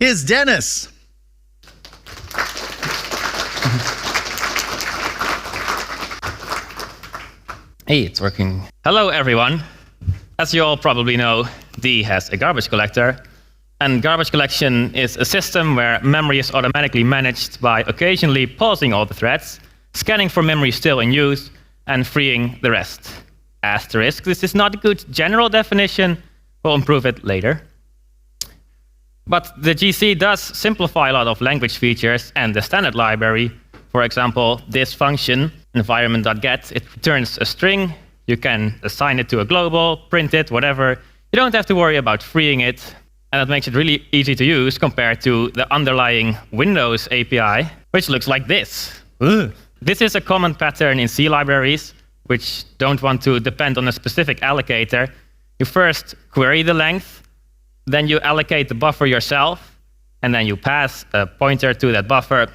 Here's Dennis. Hey, it's working. Hello, everyone. As you all probably know, D has a garbage collector. And garbage collection is a system where memory is automatically managed by occasionally pausing all the threads, scanning for memory still in use, and freeing the rest. Asterisk, this is not a good general definition. We'll improve it later. But the GC does simplify a lot of language features and the standard library. For example, this function, environment.get, it returns a string. You can assign it to a global, print it, whatever. You don't have to worry about freeing it. And that makes it really easy to use compared to the underlying Windows API, which looks like this. Ugh. This is a common pattern in C libraries, which don't want to depend on a specific allocator. You first query the length, then you allocate the buffer yourself, and then you pass a pointer to that buffer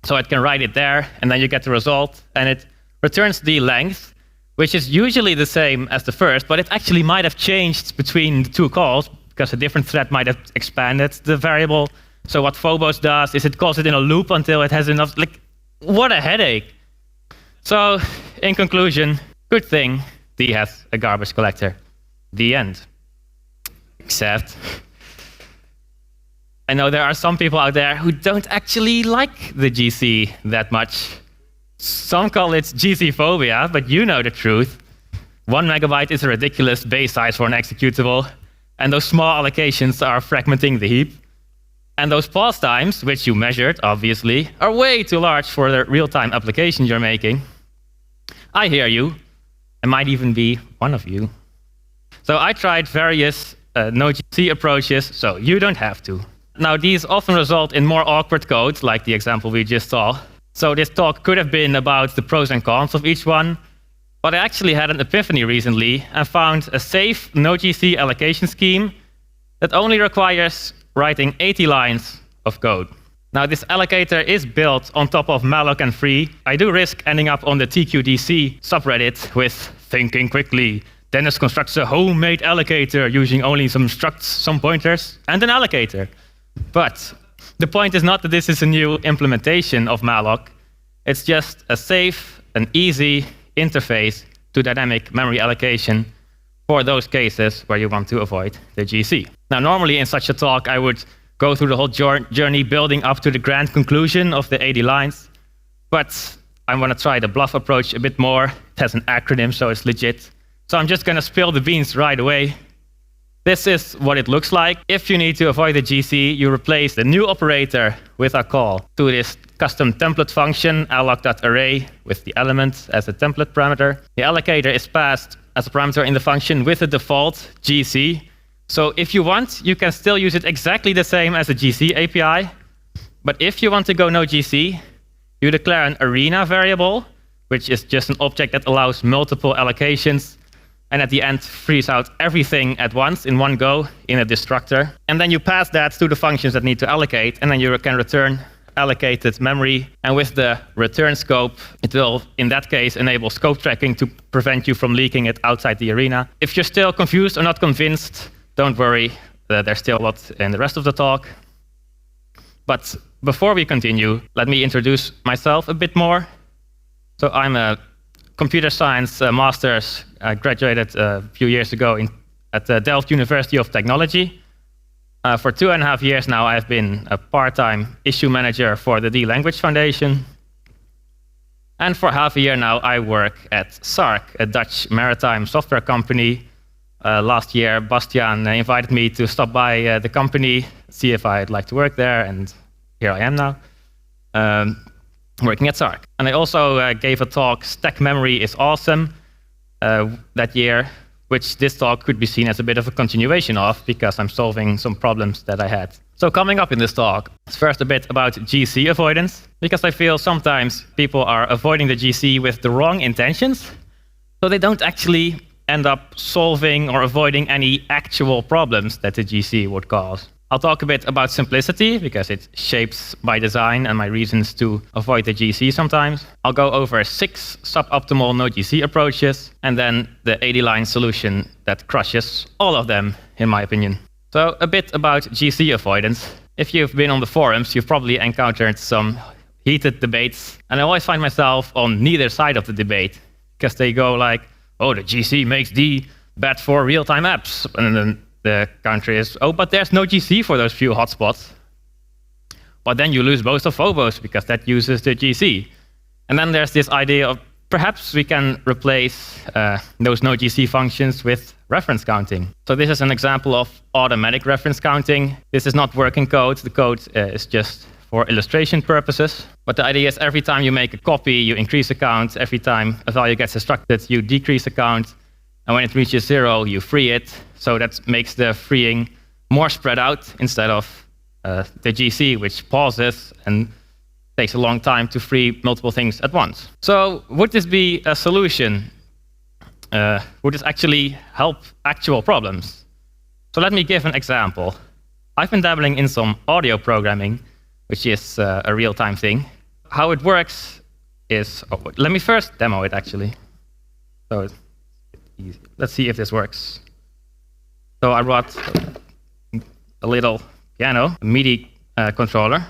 so it can write it there, and then you get the result, and it returns the length, which is usually the same as the first, but it actually might have changed between the two calls, because a different thread might have expanded the variable. So what Phobos does is it calls it in a loop until it has enough. Like, what a headache. So, in conclusion, good thing D has a garbage collector. The end. Except, I know there are some people out there who don't actually like the GC that much. Some call it GC phobia, but you know the truth. 1 megabyte is a ridiculous base size for an executable, and those small allocations are fragmenting the heap. And those pause times, which you measured, obviously, are way too large for the real-time application you're making. I hear you. I might even be one of you. So I tried various no-GC approaches, so you don't have to. Now, these often result in more awkward code, like the example we just saw. So this talk could have been about the pros and cons of each one, but I actually had an epiphany recently and found a safe no-GC allocation scheme that only requires writing 80 lines of code. Now, this allocator is built on top of malloc and free. I do risk ending up on the TQDC subreddit with thinking quickly. Dennis constructs a homemade allocator using only some structs, some pointers, and an allocator. But the point is not that this is a new implementation of malloc. It's just a safe and easy interface to dynamic memory allocation for those cases where you want to avoid the GC. Now, normally in such a talk, I would go through the whole journey building up to the grand conclusion of the 80 lines. But I want to try the bluff approach a bit more. It has an acronym, so it's legit. So I'm just going to spill the beans right away. This is what it looks like. If you need to avoid the GC, you replace the new operator with a call to this custom template function, alloc.array, with the element as a template parameter. The allocator is passed as a parameter in the function with the default GC. So if you want, you can still use it exactly the same as the GC API. But if you want to go no GC, you declare an arena variable, which is just an object that allows multiple allocations, and at the end frees out everything at once in one go in a destructor. And then you pass that to the functions that need to allocate, and then you can return allocated memory. And with the return scope, it will, in that case, enable scope tracking to prevent you from leaking it outside the arena. If you're still confused or not convinced, don't worry, there's still a lot in the rest of the talk. But before we continue, let me introduce myself a bit more. So I'm a computer science master's. I graduated a few years ago at the Delft University of Technology. For 2.5 years now, I've been a part-time issue manager for the D Language Foundation. And for half a year now, I work at SARK, a Dutch maritime software company. Last year, Bastiaan invited me to stop by the company, see if I'd like to work there, and here I am now, working at SARK. And I also gave a talk, Stack Memory is Awesome, that year, which this talk could be seen as a bit of a continuation of, because I'm solving some problems that I had. So coming up in this talk, it's first a bit about GC avoidance, because I feel sometimes people are avoiding the GC with the wrong intentions, so they don't actually end up solving or avoiding any actual problems that the GC would cause. I'll talk a bit about simplicity, because it shapes my design and my reasons to avoid the GC sometimes. I'll go over 6 suboptimal no-GC approaches, and then the 80-line solution that crushes all of them, in my opinion. So a bit about GC avoidance. If you've been on the forums, you've probably encountered some heated debates, and I always find myself on neither side of the debate, because they go like, oh, the GC makes D bad for real-time apps, and then the counter is, oh, but there's no GC for those few hotspots. But then you lose most of Phobos, because that uses the GC. And then there's this idea of perhaps we can replace those no GC functions with reference counting. So this is an example of automatic reference counting. This is not working code. The code is just for illustration purposes. But the idea is every time you make a copy, you increase a count. Every time a value gets extracted, you decrease a count. And when it reaches 0, you free it. So that makes the freeing more spread out instead of the GC, which pauses and takes a long time to free multiple things at once. So would this be a solution? Would this actually help actual problems? So let me give an example. I've been dabbling in some audio programming, which is a real-time thing. How it works is, let me first demo it actually. So it's easy. Let's see if this works. So I brought a little piano, a MIDI controller,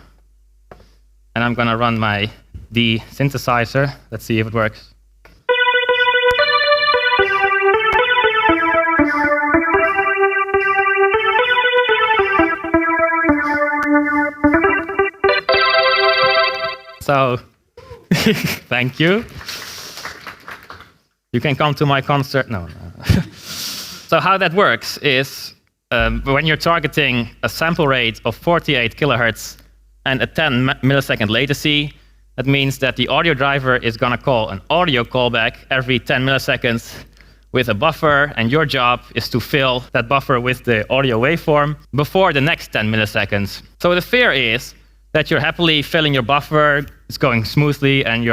and I'm going to run my D synthesizer. Let's see if it works. So, thank you. You can come to my concert. No. So how that works is when you're targeting a sample rate of 48 kilohertz and a 10 millisecond latency, that means that the audio driver is going to call an audio callback every 10 milliseconds with a buffer, and your job is to fill that buffer with the audio waveform before the next 10 milliseconds. So the fear is that you're happily filling your buffer, it's going smoothly, and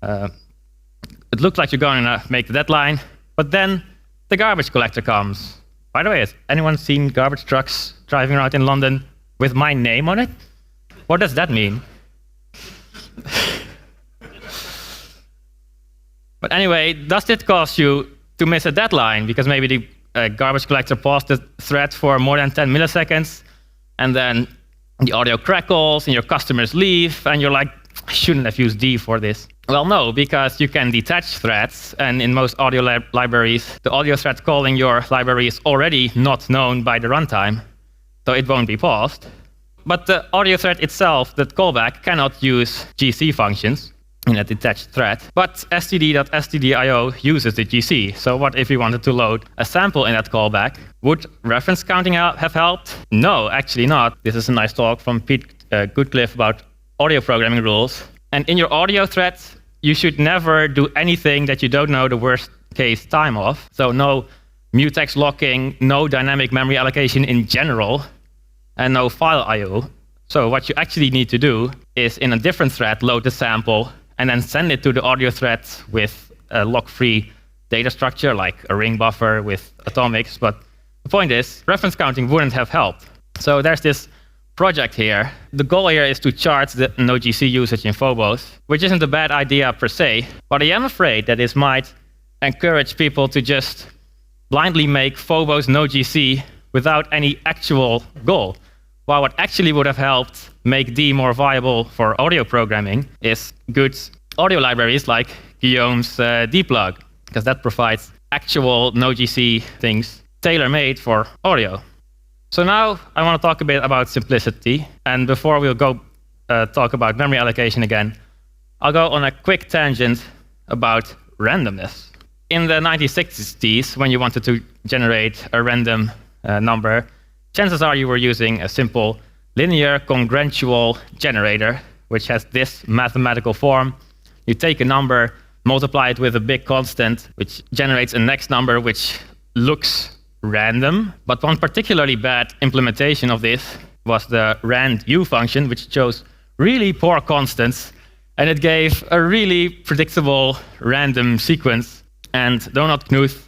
it looks like you're going to make the deadline, but then the garbage collector comes. By the way, has anyone seen garbage trucks driving around in London with my name on it? What does that mean? But anyway, does it cause you to miss a deadline? Because maybe the garbage collector paused the thread for more than 10 milliseconds, and then the audio crackles, and your customers leave, and you're like, I shouldn't have used D for this. Well, no, because you can detach threads, and in most audio libraries, the audio thread calling your library is already not known by the runtime, so it won't be paused. But the audio thread itself, that callback, cannot use GC functions in a detached thread. But std.stdio uses the GC. So what if we wanted to load a sample in that callback? Would reference counting have helped? No, actually not. This is a nice talk from Pete Goodcliffe about audio programming rules. And in your audio thread, you should never do anything that you don't know the worst case time of. So no mutex locking, no dynamic memory allocation in general, and no file I/O. So what you actually need to do is in a different thread load the sample and then send it to the audio thread with a lock-free data structure like a ring buffer with atomics. But the point is, reference counting wouldn't have helped. So there's this project here. The goal here is to chart the no-GC usage in Phobos, which isn't a bad idea per se, but I am afraid that this might encourage people to just blindly make Phobos no-GC without any actual goal. While what actually would have helped make D more viable for audio programming is good audio libraries like Guillaume's dplug, because that provides actual no-GC things tailor-made for audio. So now I want to talk a bit about simplicity, and before we'll go talk about memory allocation again, I'll go on a quick tangent about randomness. In the 1960s, when you wanted to generate a random number, chances are you were using a simple linear congruential generator, which has this mathematical form. You take a number, multiply it with a big constant, which generates a next number which looks random. But one particularly bad implementation of this was the randu function, which chose really poor constants, and it gave a really predictable random sequence. And Donald Knuth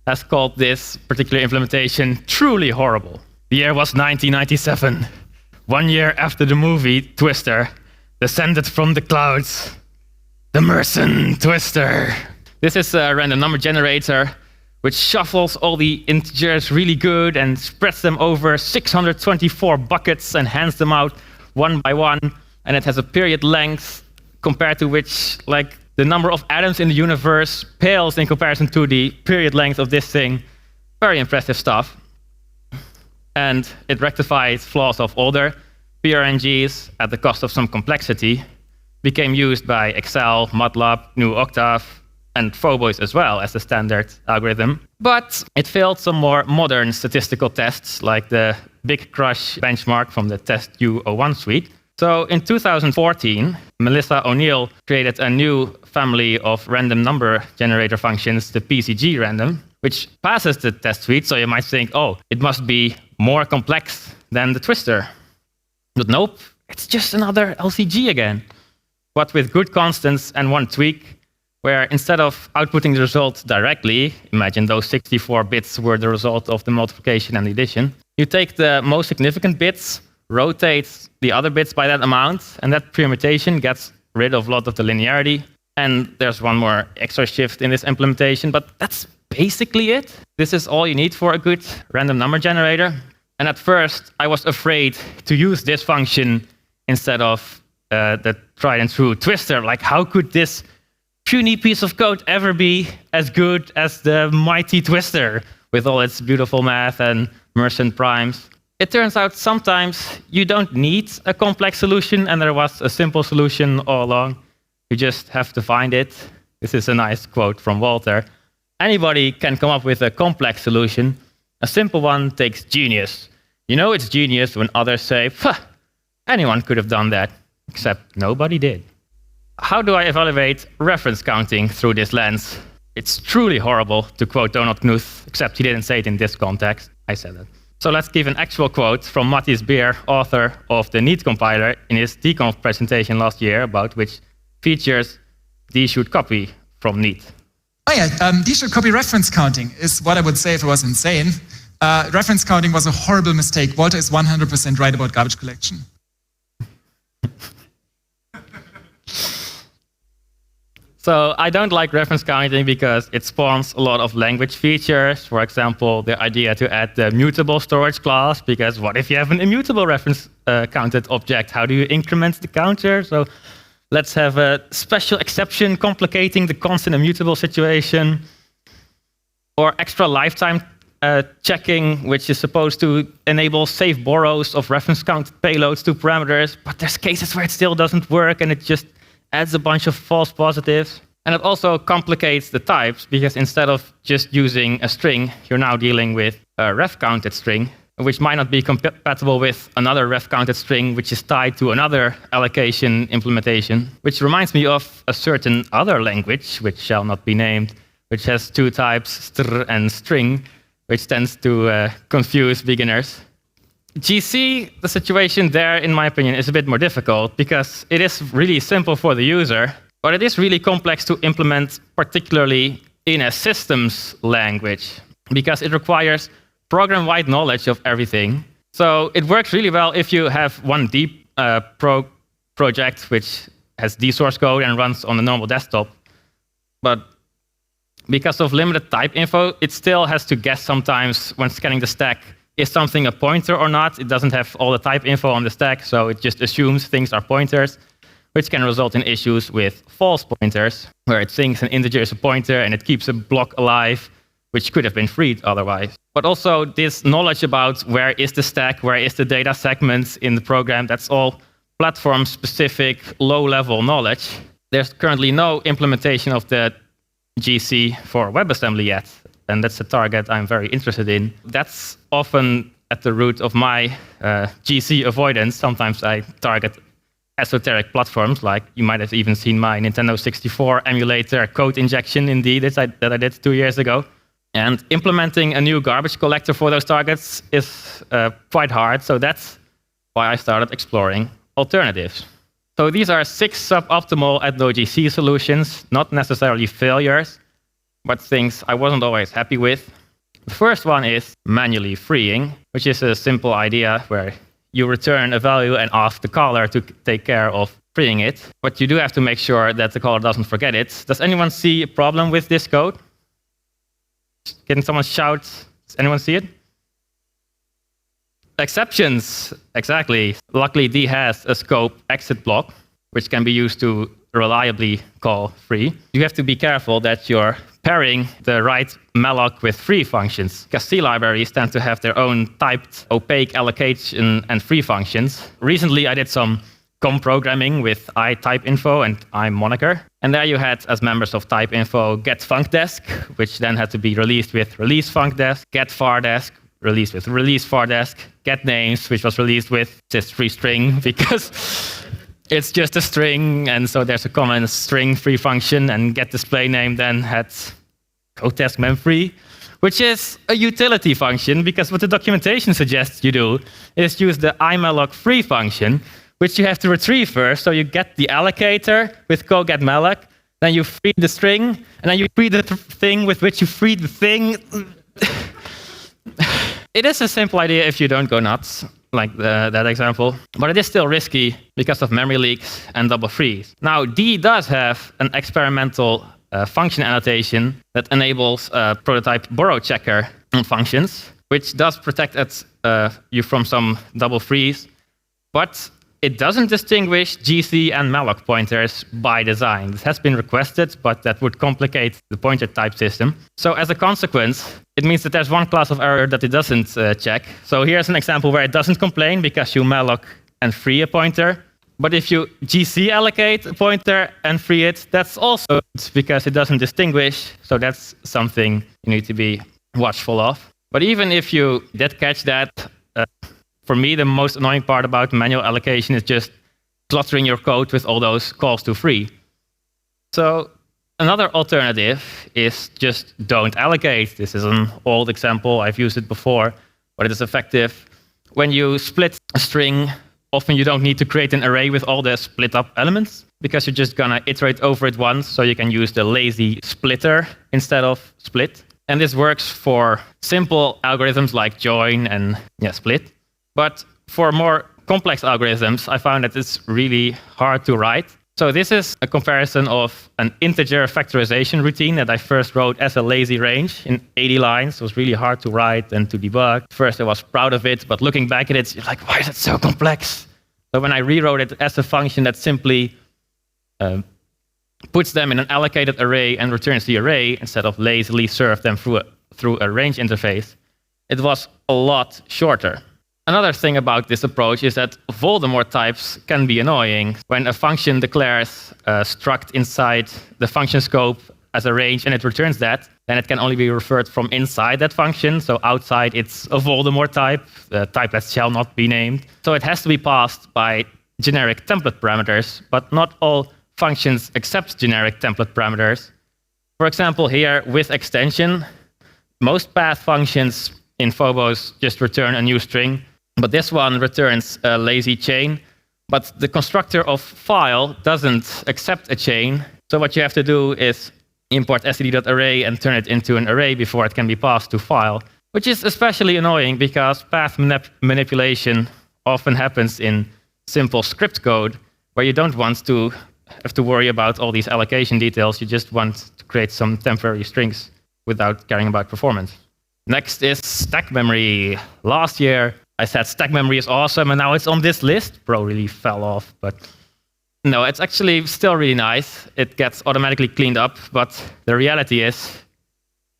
has called this particular implementation truly horrible. The year was 1997, 1 year after the movie Twister descended from the clouds. The Merson Twister. This is a random number generator which shuffles all the integers really good and spreads them over 624 buckets and hands them out one by one. And it has a period length compared to which, like, the number of atoms in the universe pales in comparison to the period length of this thing. Very impressive stuff. And it rectifies flaws of older PRNGs at the cost of some complexity. Became used by Excel, MATLAB, GNU Octave, and Phobos as well as the standard algorithm. But it failed some more modern statistical tests, like the Big Crush benchmark from the TestU01 suite. So in 2014, Melissa O'Neill created a new family of random number generator functions, the PCG random, which passes the test suite. So you might think, oh, it must be more complex than the twister. But nope, it's just another LCG again, but with good constants and one tweak, where instead of outputting the result directly, imagine those 64 bits were the result of the multiplication and addition, you take the most significant bits, rotate the other bits by that amount, and that permutation gets rid of a lot of the linearity. And there's one more extra shift in this implementation, but that's basically it. This is all you need for a good random number generator. And at first, I was afraid to use this function instead of the tried and true twister. Like, how could this puny piece of code ever be as good as the mighty twister with all its beautiful math and Mersenne primes? It turns out sometimes you don't need a complex solution, and there was a simple solution all along. You just have to find it. This is a nice quote from Walter. Anybody can come up with a complex solution. A simple one takes genius. You know it's genius when others say, anyone could have done that, except nobody did. How do I evaluate reference counting through this lens? It's truly horrible, to quote Donald Knuth, except he didn't say it in this context. I said it. So let's give an actual quote from Matthias Beer, author of the NEAT compiler, in his DConf presentation last year about which features D should copy from NEAT. Oh yeah, D should copy reference counting is what I would say if it was insane. Reference counting was a horrible mistake. Walter is 100% right about garbage collection. So I don't like reference counting because it spawns a lot of language features. For example, the idea to add the mutable storage class, because what if you have an immutable reference counted object? How do you increment the counter? So let's have a special exception complicating the constant immutable situation. Or extra lifetime checking, which is supposed to enable safe borrows of reference counted payloads to parameters, but there's cases where it still doesn't work and it just adds a bunch of false positives. And it also complicates the types, because instead of just using a string, you're now dealing with a ref-counted string, which might not be compatible with another ref-counted string, which is tied to another allocation implementation, which reminds me of a certain other language, which shall not be named, which has two types, str and string, which tends to confuse beginners. GC, the situation there, in my opinion, is a bit more difficult because it is really simple for the user, but it is really complex to implement, particularly in a systems language, because it requires program-wide knowledge of everything. So it works really well if you have one D project which has D source code and runs on a normal desktop. But because of limited type info, it still has to guess sometimes when scanning the stack, is something a pointer or not? It doesn't have all the type info on the stack, so it just assumes things are pointers, which can result in issues with false pointers, where it thinks an integer is a pointer and it keeps a block alive, which could have been freed otherwise. But also this knowledge about where is the stack, where is the data segments in the program, that's all platform-specific, low-level knowledge. There's currently no implementation of the GC for WebAssembly yet, and that's a target I'm very interested in. That's often at the root of my GC avoidance. Sometimes I target esoteric platforms, like you might have even seen my Nintendo 64 emulator code injection indeed that I did 2 years ago. And implementing a new garbage collector for those targets is quite hard, so that's why I started exploring alternatives. So these are 6 suboptimal at no GC solutions, not necessarily failures, but things I wasn't always happy with. The first one is manually freeing, which is a simple idea where you return a value and ask the caller to take care of freeing it. But you do have to make sure that the caller doesn't forget it. Does anyone see a problem with this code? Can someone shout? Does anyone see it? Exceptions, exactly. Luckily, D has a scope exit block, which can be used to reliably call free. You have to be careful that you're pairing the right malloc with free functions, because C libraries tend to have their own typed opaque allocation and free functions. Recently, I did some COM programming with iTypeInfo and iMoniker. And there you had, as members of TypeInfo, getFunkDesc, which then had to be released with releaseFunkDesc, getFarDesc, released with releaseFarDesc, getNames, which was released with just free string, because it's just a string, and so there's a common string free function, and getDisplayName then had CodeDesc memfree, which is a utility function, because what the documentation suggests you do is use the imalloc free function, which you have to retrieve first. So you get the allocator with co-getMalloc, then you free the string, and then you free the thing with which you free the thing. It is a simple idea if you don't go nuts, like that example, but it is still risky because of memory leaks and double frees. Now, D does have an experimental function annotation that enables prototype borrow checker functions, which does protect you from some double frees, but it doesn't distinguish GC and malloc pointers by design. This has been requested, but that would complicate the pointer type system. So as a consequence, it means that there's one class of error that it doesn't check. So here's an example where it doesn't complain because you malloc and free a pointer. But if you GC allocate a pointer and free it, that's also good because it doesn't distinguish. So that's something you need to be watchful of. But even if you did catch that, for me, the most annoying part about manual allocation is just cluttering your code with all those calls to free. So another alternative is just don't allocate. This is an old example. I've used it before, but it is effective. When you split a string, often you don't need to create an array with all the split up elements because you're just going to iterate over it once, so you can use the lazy splitter instead of split. And this works for simple algorithms like join and split. But for more complex algorithms, I found that it's really hard to write. So this is a comparison of an integer factorization routine that I first wrote as a lazy range in 80 lines. It was really hard to write and to debug. First, I was proud of it, but looking back at it, you're like, why is it so complex? So when I rewrote it as a function that simply puts them in an allocated array and returns the array instead of lazily serve them through a range interface, it was a lot shorter. Another thing about this approach is that Voldemort types can be annoying. When a function declares struct inside the function scope as a range and it returns that, then it can only be referred from inside that function. So outside, it's a Voldemort type, a type that shall not be named. So it has to be passed by generic template parameters, but not all functions accept generic template parameters. For example, here with extension, most path functions in Phobos just return a new string. But this one returns a lazy chain, but the constructor of file doesn't accept a chain. So what you have to do is import std.array and turn it into an array before it can be passed to file, which is especially annoying because path manipulation often happens in simple script code where you don't want to have to worry about all these allocation details. You just want to create some temporary strings without caring about performance. Next is stack memory. Last year, I said stack memory is awesome, and now it's on this list. Bro really fell off, but no, it's actually still really nice. It gets automatically cleaned up, but the reality is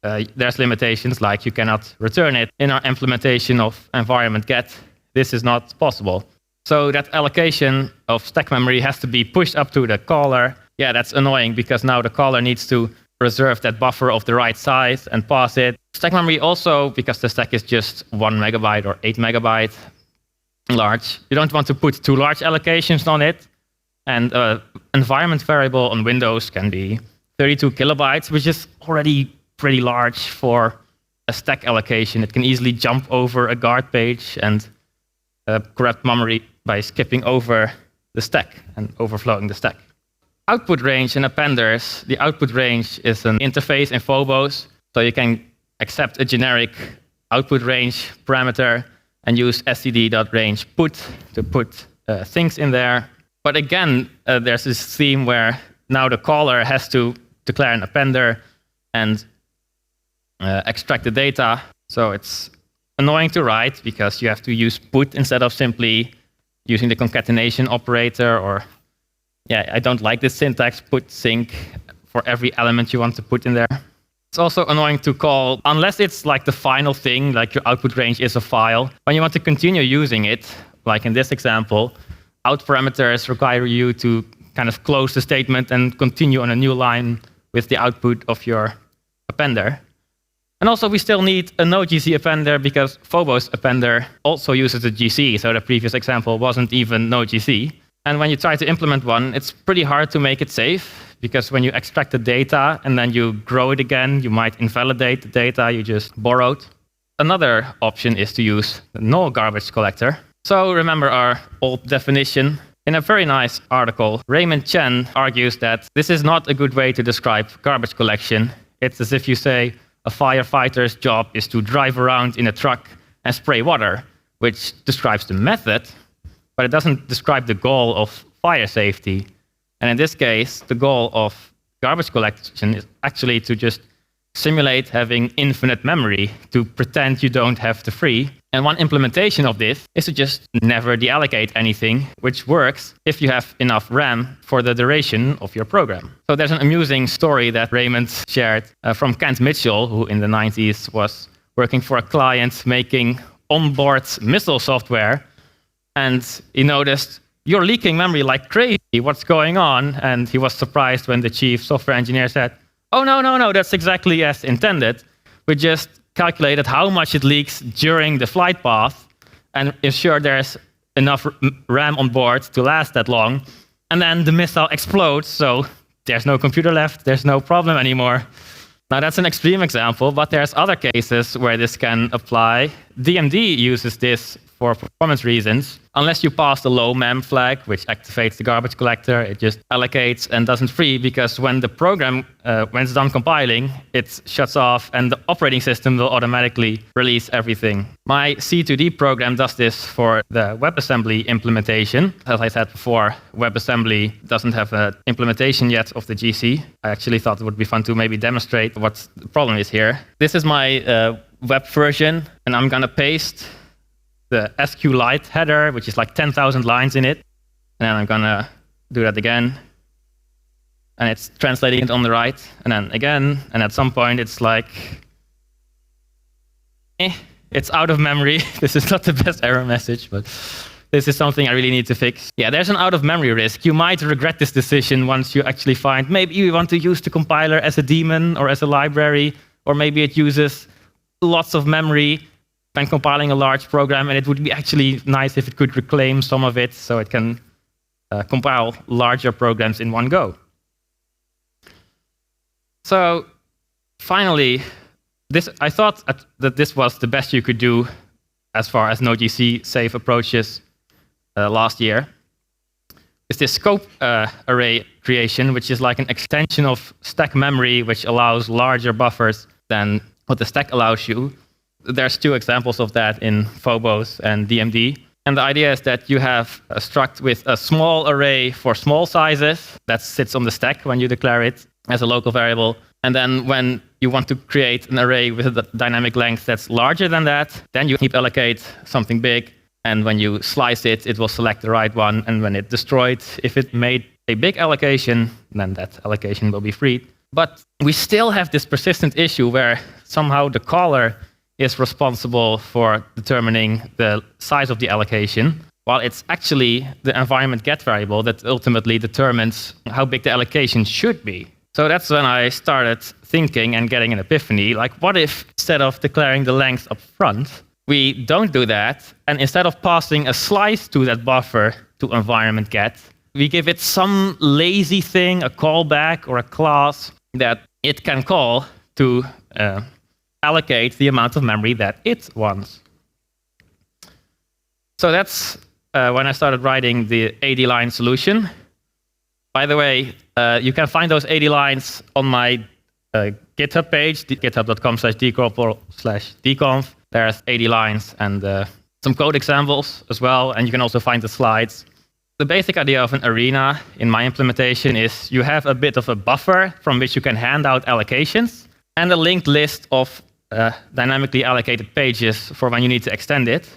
there's limitations, like you cannot return it. In our implementation of environment get, this is not possible. So that allocation of stack memory has to be pushed up to the caller. Yeah, that's annoying because now the caller needs to reserve that buffer of the right size and pass it. Stack memory also, because the stack is just 1 megabyte or 8 megabyte large, you don't want to put too large allocations on it. And environment variable on Windows can be 32 kilobytes, which is already pretty large for a stack allocation. It can easily jump over a guard page and corrupt memory by skipping over the stack and overflowing the stack. Output range and appenders. The output range is an interface in Phobos, so you can accept a generic output range parameter and use std.range_put to put things in there. But again, there's this theme where now the caller has to declare an appender and extract the data. So it's annoying to write because you have to use put instead of simply using the concatenation operator. Or I don't like this syntax, put sync, for every element you want to put in there. It's also annoying to call, unless it's like the final thing, like your output range is a file. When you want to continue using it, like in this example, out parameters require you to kind of close the statement and continue on a new line with the output of your appender. And also, we still need a no GC appender because Phobos appender also uses a GC, so the previous example wasn't even no GC. And when you try to implement one, it's pretty hard to make it safe, because when you extract the data and then you grow it again, you might invalidate the data you just borrowed. Another option is to use the null garbage collector. So remember our old definition. In a very nice article, Raymond Chen argues that this is not a good way to describe garbage collection. It's as if you say a firefighter's job is to drive around in a truck and spray water, which describes the method, but it doesn't describe the goal of fire safety. And in this case, the goal of garbage collection is actually to just simulate having infinite memory, to pretend you don't have the free. And one implementation of this is to just never deallocate anything, which works if you have enough RAM for the duration of your program. So there's an amusing story that Raymond shared from Kent Mitchell, who in the 90s was working for a client making onboard missile software. And he noticed, "You're leaking memory like crazy. What's going on?" And he was surprised when the chief software engineer said, "Oh, no, that's exactly as intended. We just calculated how much it leaks during the flight path and ensure there's enough RAM on board to last that long. And then the missile explodes, so there's no computer left, there's no problem anymore." Now, that's an extreme example, but there's other cases where this can apply. DMD uses this for performance reasons. Unless you pass the low mem flag, which activates the garbage collector, it just allocates and doesn't free, because when the program, when it's done compiling, it shuts off and the operating system will automatically release everything. My C2D program does this for the WebAssembly implementation. As I said before, WebAssembly doesn't have an implementation yet of the GC. I actually thought it would be fun to maybe demonstrate what the problem is here. This is my web version, and I'm going to paste the SQLite header, which is like 10,000 lines in it. And then I'm going to do that again. And it's translating it on the right. And then again. And at some point, it's like, it's out of memory. This is not the best error message, but this is something I really need to fix. Yeah, there's an out-of-memory risk. You might regret this decision once you actually find maybe you want to use the compiler as a daemon or as a library, or maybe it uses lots of memory when compiling a large program, and it would be actually nice if it could reclaim some of it so it can compile larger programs in one go. So finally, I thought that this was the best you could do as far as no-GC safe approaches last year. It's this scope array creation, which is like an extension of stack memory, which allows larger buffers than what the stack allows you. There's two examples of that in Phobos and DMD. And the idea is that you have a struct with a small array for small sizes that sits on the stack when you declare it as a local variable. And then when you want to create an array with a dynamic length that's larger than that, then you heap allocate something big. And when you slice it, it will select the right one. And when it destroyed, if it made a big allocation, then that allocation will be freed. But we still have this persistent issue where somehow the caller is responsible for determining the size of the allocation, while it's actually the environment get variable that ultimately determines how big the allocation should be. So that's when I started thinking and getting an epiphany, like what if instead of declaring the length up front, we don't do that, and instead of passing a slice to that buffer to environment get, we give it some lazy thing, a callback or a class that it can call to allocate the amount of memory that it wants. So that's when I started writing the 80-line solution. By the way, you can find those 80 lines on my GitHub page, github.com/dkorpel/DConf. There's 80 lines and some code examples as well, and you can also find the slides. The basic idea of an arena in my implementation is you have a bit of a buffer from which you can hand out allocations and a linked list of dynamically allocated pages for when you need to extend it.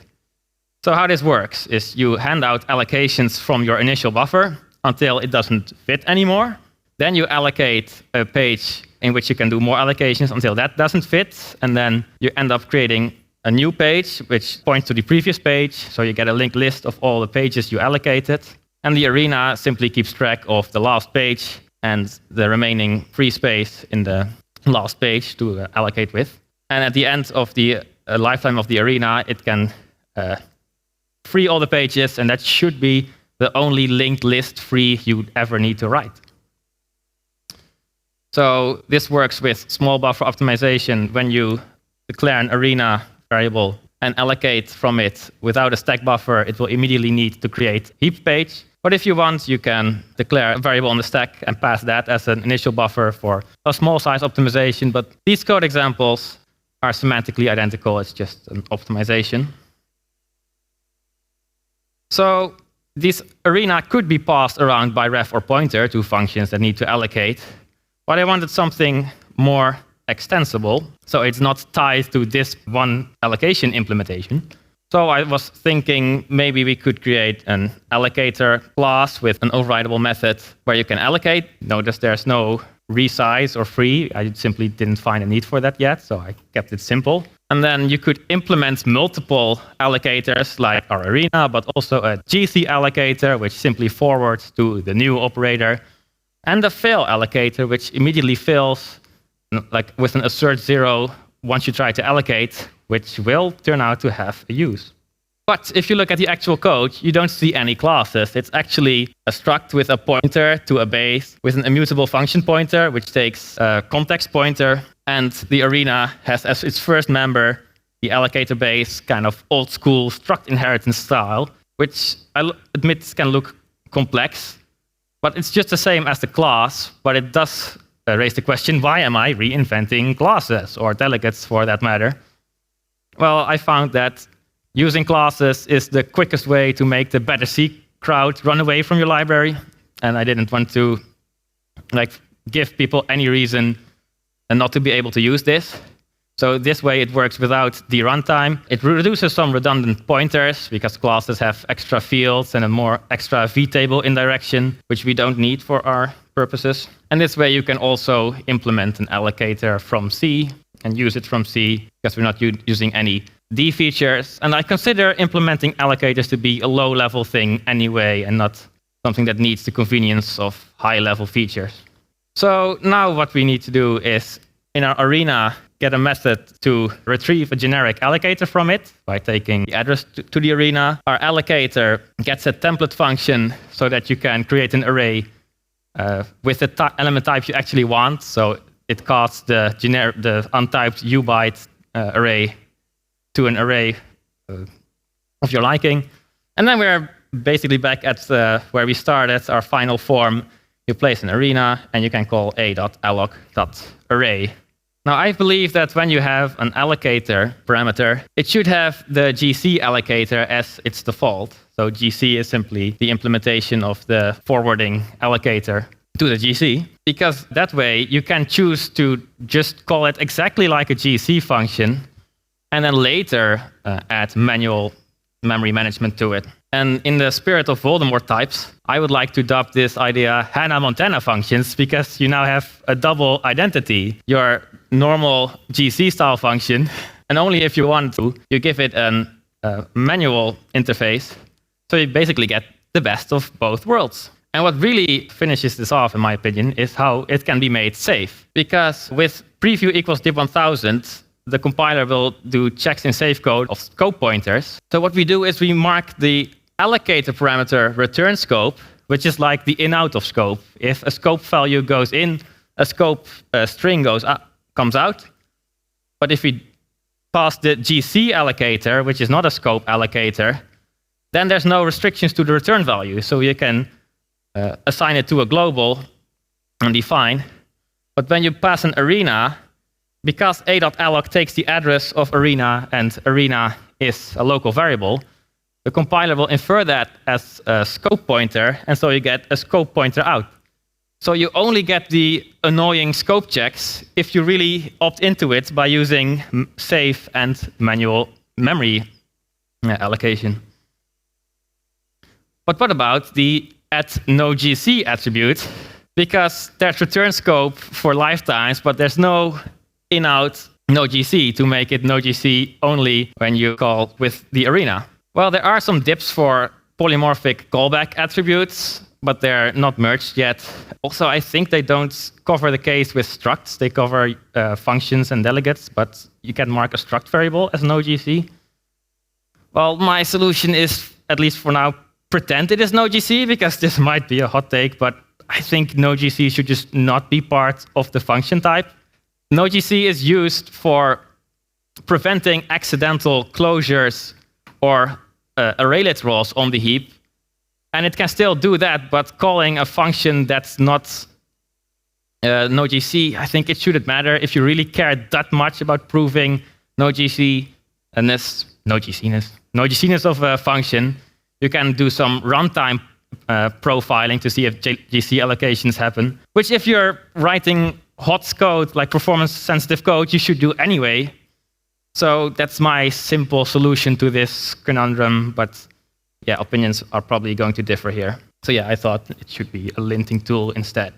So how this works is you hand out allocations from your initial buffer until it doesn't fit anymore. Then you allocate a page in which you can do more allocations until that doesn't fit. And then you end up creating a new page which points to the previous page. So you get a linked list of all the pages you allocated. And the arena simply keeps track of the last page and the remaining free space in the last page to allocate with. And at the end of the lifetime of the arena, it can free all the pages, and that should be the only linked list free you'd ever need to write. So this works with small buffer optimization. When you declare an arena variable and allocate from it without a stack buffer, it will immediately need to create a heap page. But if you want, you can declare a variable on the stack and pass that as an initial buffer for a small size optimization. But these code examples are semantically identical. It's just an optimization. So this arena could be passed around by ref or pointer to functions that need to allocate. But I wanted something more extensible, so it's not tied to this one allocation implementation. So I was thinking maybe we could create an allocator class with an overridable method where you can allocate. Notice there's no resize or free. I simply didn't find a need for that yet, so I kept it simple. And then you could implement multiple allocators like our arena, but also a GC allocator, which simply forwards to the new operator, and a fail allocator, which immediately fails like with an assert 0 once you try to allocate, which will turn out to have a use. But if you look at the actual code, you don't see any classes. It's actually a struct with a pointer to a base with an immutable function pointer, which takes a context pointer. And the arena has as its first member the allocator base, kind of old school struct inheritance style, which I admit can look complex. But it's just the same as the class, but it does raise the question, why am I reinventing classes, or delegates for that matter? Well, I found that using classes is the quickest way to make the better C crowd run away from your library. And I didn't want to give people any reason and not to be able to use this. So this way it works without the runtime. It reduces some redundant pointers because classes have extra fields and a more extra vtable indirection, which we don't need for our purposes. And this way you can also implement an allocator from C and use it from C because we're not using any D features. And I consider implementing allocators to be a low-level thing anyway and not something that needs the convenience of high-level features. So now what we need to do is, in our arena, get a method to retrieve a generic allocator from it by taking the address to the arena. Our allocator gets a template function so that you can create an array with the element type you actually want. So it casts the untyped ubyte array to an array of your liking. And then we're basically back at where we started, our final form. You place an arena, and you can call a.alloc.array. Now, I believe that when you have an allocator parameter, it should have the GC allocator as its default. So GC is simply the implementation of the forwarding allocator to the GC, because that way you can choose to just call it exactly like a GC function, and then later add manual memory management to it. And in the spirit of Voldemort types, I would like to adopt this idea Hannah Montana functions, because you now have a double identity. Your normal GC style function, and only if you want to, you give it a manual interface. So you basically get the best of both worlds. And what really finishes this off, in my opinion, is how it can be made safe. Because with preview equals div1000, the compiler will do checks in safe code of scope pointers. So what we do is we mark the allocator parameter return scope, which is like the in-out of scope. If a scope value goes in, a scope string comes out. But if we pass the GC allocator, which is not a scope allocator, then there's no restrictions to the return value. So you can assign it to a global and define. But when you pass an arena, because a.alloc takes the address of arena, and arena is a local variable, the compiler will infer that as a scope pointer, and so you get a scope pointer out. So you only get the annoying scope checks if you really opt into it by using safe and manual memory allocation. But what about the @nogc attribute? Because there's return scope for lifetimes, but there's no in-out nogc to make it nogc only when you call with the arena. Well, there are some dips for polymorphic callback attributes, but they're not merged yet. Also, I think they don't cover the case with structs. They cover functions and delegates, but you can mark a struct variable as nogc. Well, my solution is, at least for now, pretend it is nogc, because this might be a hot take, but I think nogc should just not be part of the function type. Nogc is used for preventing accidental closures or arraylet roles on the heap. And it can still do that, but calling a function that's not nogc, I think it shouldn't matter. If you really care that much about proving nogc-ness of a function, you can do some runtime profiling to see if GC allocations happen, which if you're writing hot code, like performance-sensitive code, you should do anyway. So that's my simple solution to this conundrum, but yeah, opinions are probably going to differ here. So yeah, I thought it should be a linting tool instead.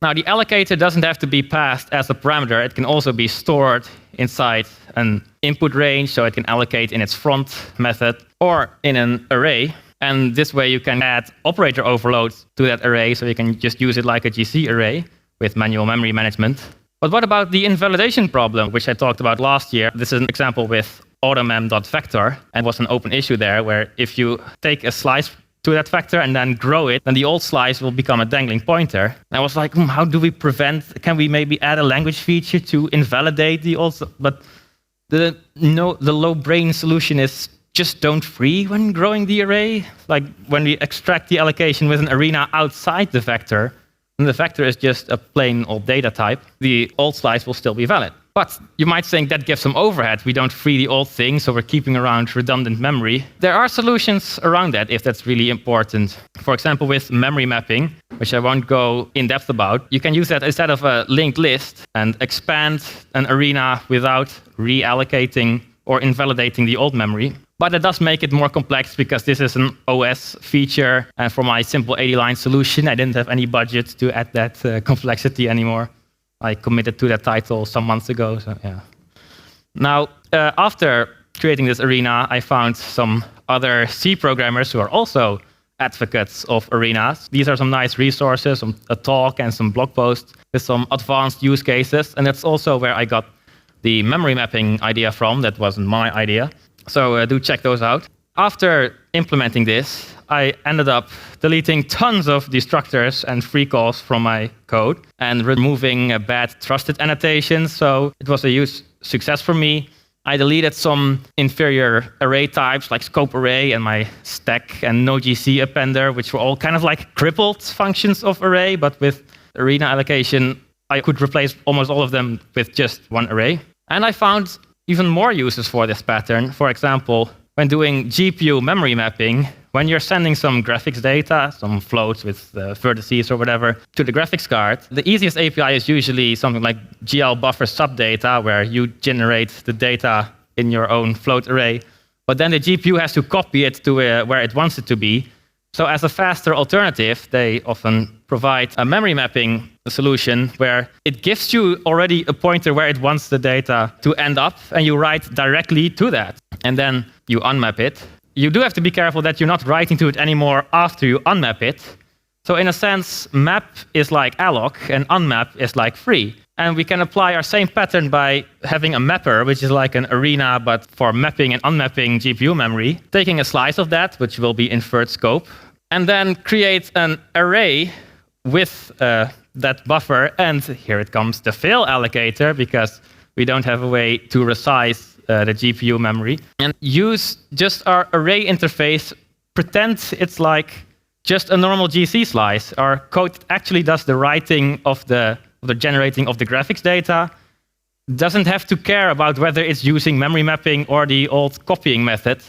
Now, the allocator doesn't have to be passed as a parameter. It can also be stored inside an input range, so it can allocate in its front method or in an array. And this way you can add operator overload to that array, so you can just use it like a GC array with manual memory management. But what about the invalidation problem, which I talked about last year? This is an example with automem.vector, and was an open issue there, where if you take a slice to that vector and then grow it, then the old slice will become a dangling pointer. And I was like, how do we prevent, can we maybe add a language feature to invalidate the old, but the low brain solution is just don't free when growing the array. Like when we extract the allocation with an arena outside the vector, and the vector is just a plain old data type, the old slice will still be valid. But you might think that gives some overhead. We don't free the old thing, so we're keeping around redundant memory. There are solutions around that if that's really important. For example, with memory mapping, which I won't go in depth about, you can use that instead of a linked list and expand an arena without reallocating or invalidating the old memory. But it does make it more complex because this is an OS feature. And for my simple 80-line solution, I didn't have any budget to add that complexity anymore. I committed to that title some months ago. So yeah. Now, after creating this arena, I found some other C programmers who are also advocates of arenas. These are some nice resources, a talk and some blog posts with some advanced use cases. And that's also where I got the memory mapping idea from. That wasn't my idea. So do check those out. After implementing this, I ended up deleting tons of destructors and free calls from my code and removing bad trusted annotations. So it was a huge success for me. I deleted some inferior array types like scope array and my stack and nogc appender, which were all kind of like crippled functions of array, but with arena allocation, I could replace almost all of them with just one array. And I found even more uses for this pattern. For example, when doing GPU memory mapping, when you're sending some graphics data, some floats with vertices or whatever, to the graphics card, the easiest API is usually something like GL buffer subdata, where you generate the data in your own float array. But then the GPU has to copy it to where it wants it to be. So as a faster alternative, they often provide a memory mapping solution where it gives you already a pointer where it wants the data to end up, and you write directly to that. And then you unmap it. You do have to be careful that you're not writing to it anymore after you unmap it. So in a sense, map is like alloc, and unmap is like free. And we can apply our same pattern by having a mapper, which is like an arena, but for mapping and unmapping GPU memory, taking a slice of that, which will be inferred scope, and then create an array with that buffer. And here it comes, the fail allocator, because we don't have a way to resize the GPU memory. And use just our array interface, pretend it's like just a normal GC slice. Our code actually does the writing of the generating of the graphics data, doesn't have to care about whether it's using memory mapping or the old copying method.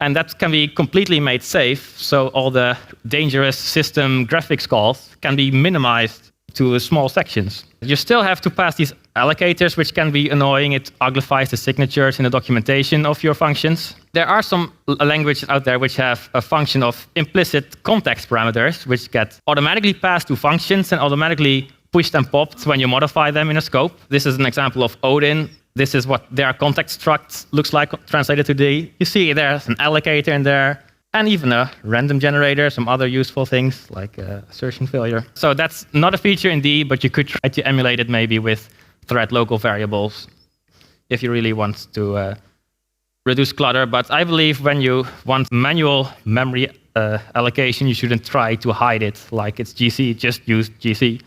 And that can be completely made safe, so all the dangerous system graphics calls can be minimized to small sections. You still have to pass these allocators, which can be annoying. It uglifies the signatures in the documentation of your functions. There are some languages out there which have a function of implicit context parameters, which get automatically passed to functions and automatically pushed and popped when you modify them in a scope. This is an example of Odin. This is what their context struct looks like translated today. You see there's an allocator in there, and even a random generator, some other useful things like assertion failure. So that's not a feature in D, but you could try to emulate it maybe with thread local variables if you really want to reduce clutter. But I believe when you want manual memory allocation, you shouldn't try to hide it like it's GC, just use GC.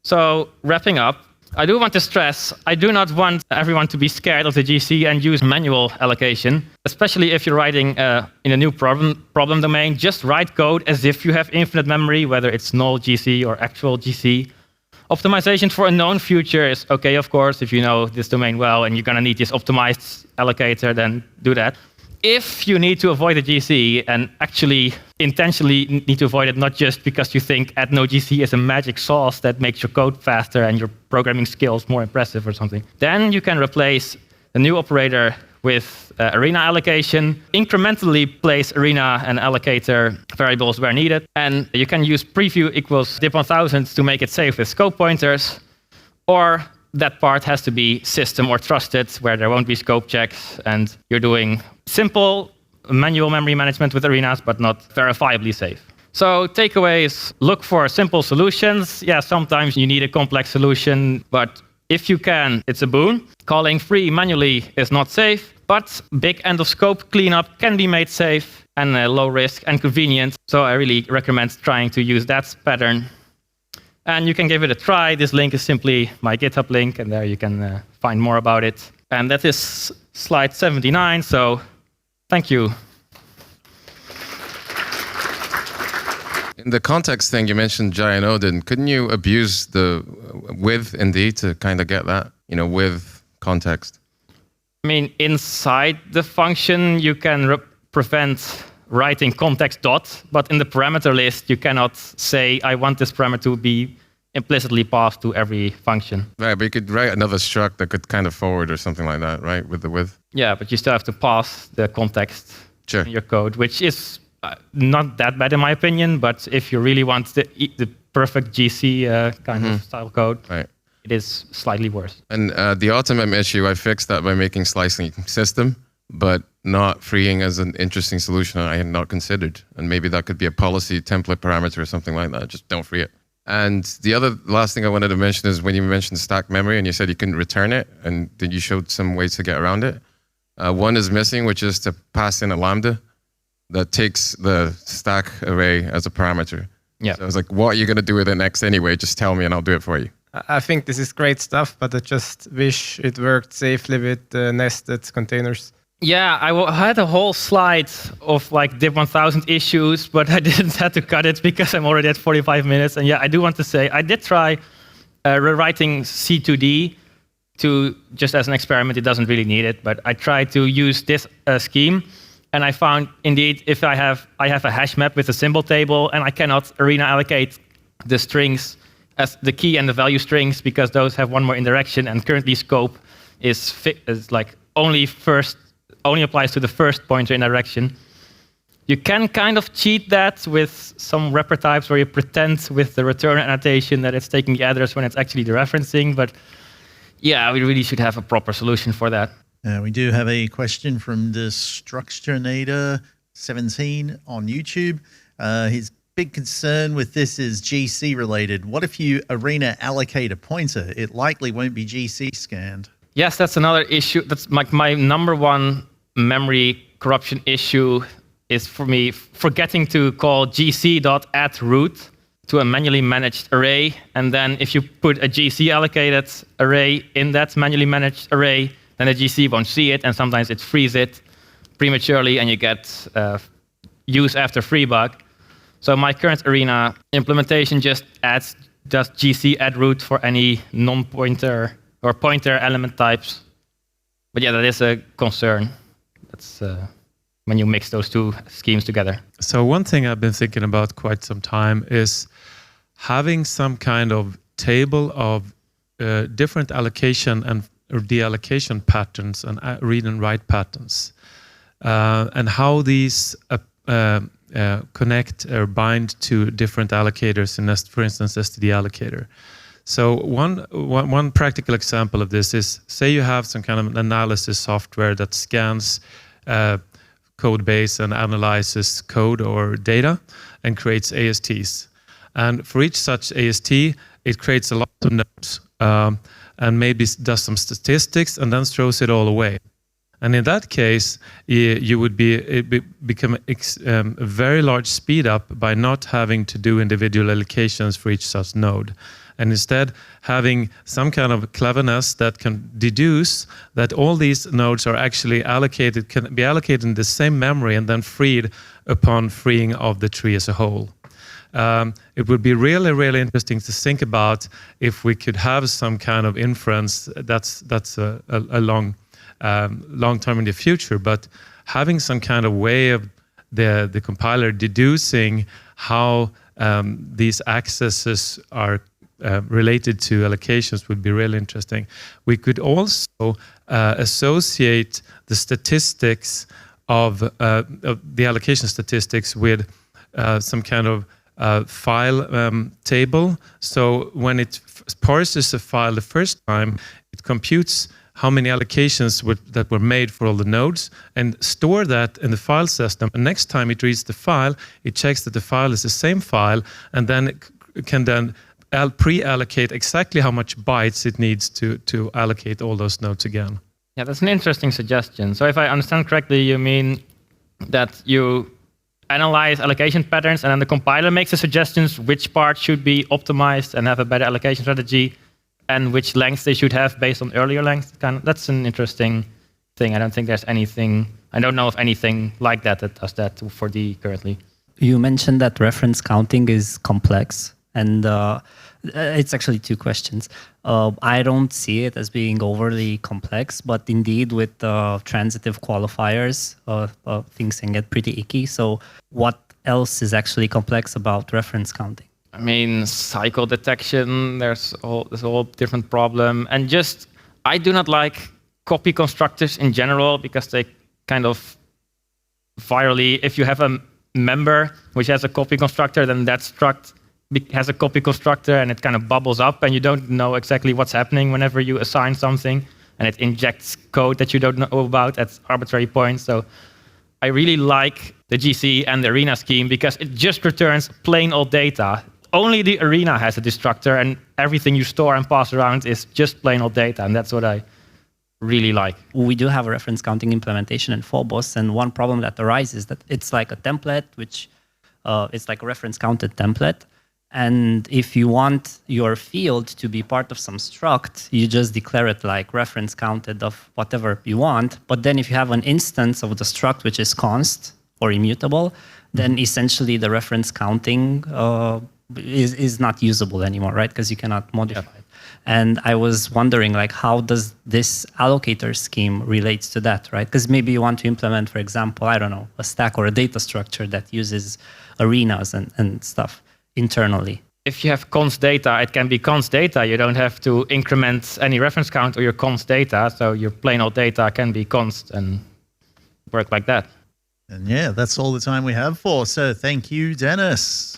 So wrapping up, I do want to stress, I do not want everyone to be scared of the GC and use manual allocation, especially if you're writing in a new problem domain. Just write code as if you have infinite memory, whether it's null GC or actual GC. Optimization for a known future is okay, of course. If you know this domain well and you're going to need this optimized allocator, then do that. If you need to avoid a GC and actually intentionally need to avoid it, not just because you think add no GC is a magic sauce that makes your code faster and your programming skills more impressive or something, then you can replace the new operator with arena allocation, incrementally place arena and allocator variables where needed, and you can use preview equals dip1000 to make it safe with scope pointers, or that part has to be system or trusted, where there won't be scope checks, and you're doing simple manual memory management with arenas, but not verifiably safe. So takeaways, look for simple solutions. Yeah, sometimes you need a complex solution, but if you can, it's a boon. Calling free manually is not safe, but big end of scope cleanup can be made safe and low risk and convenient. So I really recommend trying to use that pattern. And you can give it a try. This link is simply my GitHub link, and there you can find more about it. And that is slide 79, so thank you. In the context thing, you mentioned Jai and Odin. Couldn't you abuse the with in D to kind of get that, with context? I mean, inside the function, you can prevent writing context dot, but in the parameter list, you cannot say, I want this parameter to be implicitly passed to every function. Right, but you could write another struct that could kind of forward or something like that, right, with the with? Yeah, but you still have to pass the context in your code, which is not that bad in my opinion, but if you really want the perfect GC kind of style code, right, it is slightly worse. And the automem issue, I fixed that by making slicing system, but not freeing as an interesting solution I had not considered. And maybe that could be a policy template parameter or something like that. Just don't free it. And the last thing I wanted to mention is when you mentioned stack memory and you said you couldn't return it, and then you showed some ways to get around it. One is missing, which is to pass in a lambda that takes the stack array as a parameter. Yeah. So I was like, what are you going to do with it next anyway? Just tell me and I'll do it for you. I think this is great stuff, but I just wish it worked safely with nested containers. Yeah, I had a whole slide of like dip1000 issues, but I didn't have to cut it because I'm already at 45 minutes. And yeah, I do want to say, I did try rewriting C2D to just as an experiment. It doesn't really need it, but I tried to use this scheme. And I found, indeed, if I have a hash map with a symbol table, and I cannot arena allocate the strings as the key and the value strings because those have one more indirection, and currently scope is like only applies to the first pointer indirection. You can kind of cheat that with some wrapper types where you pretend with the return annotation that it's taking the address when it's actually the referencing, but yeah, we really should have a proper solution for that. We do have a question from the Structurinator17 on YouTube. His big concern with this is GC related. What if you arena allocate a pointer? It likely won't be GC scanned. Yes, that's another issue. That's like my number one memory corruption issue is for me forgetting to call gc.addRoot to a manually managed array. And then if you put a GC allocated array in that manually managed array, then the GC won't see it, and sometimes it frees it prematurely, and you get use after free bug. So my current arena implementation just does GC add root for any non-pointer or pointer element types. But yeah, that is a concern. That's when you mix those two schemes together. So one thing I've been thinking about quite some time is having some kind of table of different allocation or deallocation patterns and read and write patterns, and how these connect or bind to different allocators in, for instance, STD allocator. So one practical example of this is, say you have some kind of analysis software that scans code base and analyzes code or data and creates ASTs. And for each such AST, it creates a lot of nodes and maybe does some statistics and then throws it all away. And in that case, you would become a very large speed up by not having to do individual allocations for each such node. And instead having some kind of cleverness that can deduce that all these nodes are actually allocated, can be allocated in the same memory and then freed upon freeing of the tree as a whole. It would be really, really interesting to think about if we could have some kind of inference that's a long term in the future, but having some kind of way of the compiler deducing how these accesses are related to allocations would be really interesting. We could also associate the statistics of the allocation statistics with some kind of file table. So when it parses a file the first time, it computes how many allocations that were made for all the nodes and store that in the file system. And next time it reads the file, it checks that the file is the same file, and then it can then pre-allocate exactly how much bytes it needs to allocate all those nodes again. Yeah, that's an interesting suggestion. So if I understand correctly, you mean that you analyze allocation patterns and then the compiler makes the suggestions which part should be optimized and have a better allocation strategy and which lengths they should have based on earlier lengths. That's an interesting thing. I don't think there's anything, I don't know of anything like that does that for D currently. You mentioned that reference counting is complex, and it's actually two questions. I don't see it as being overly complex, but indeed with transitive qualifiers, things can get pretty icky. So what else is actually complex about reference counting? I mean, cycle detection, there's a whole different problem. And just, I do not like copy constructors in general because they kind of virally, if you have a member which has a copy constructor, then that struct has a copy constructor and it kind of bubbles up and you don't know exactly what's happening whenever you assign something, and it injects code that you don't know about at arbitrary points. So I really like the GC and the ARENA scheme because it just returns plain old data. Only the ARENA has a destructor, and everything you store and pass around is just plain old data, and that's what I really like. We do have a reference counting implementation in Phobos, and one problem that arises is that it's like a template, which it's like a reference counted template. And if you want your field to be part of some struct, you just declare it like reference counted of whatever you want. But then if you have an instance of the struct which is const or immutable, then essentially the reference counting is not usable anymore, right? Because you cannot modify it. And I was wondering, like, how does this allocator scheme relates to that, right? Because maybe you want to implement, for example, I don't know, a stack or a data structure that uses arenas and stuff internally. If you have const data, it can be const data. You don't have to increment any reference count or your const data. So your plain old data can be const and work like that. And yeah, that's all the time we have for. So thank you, Dennis.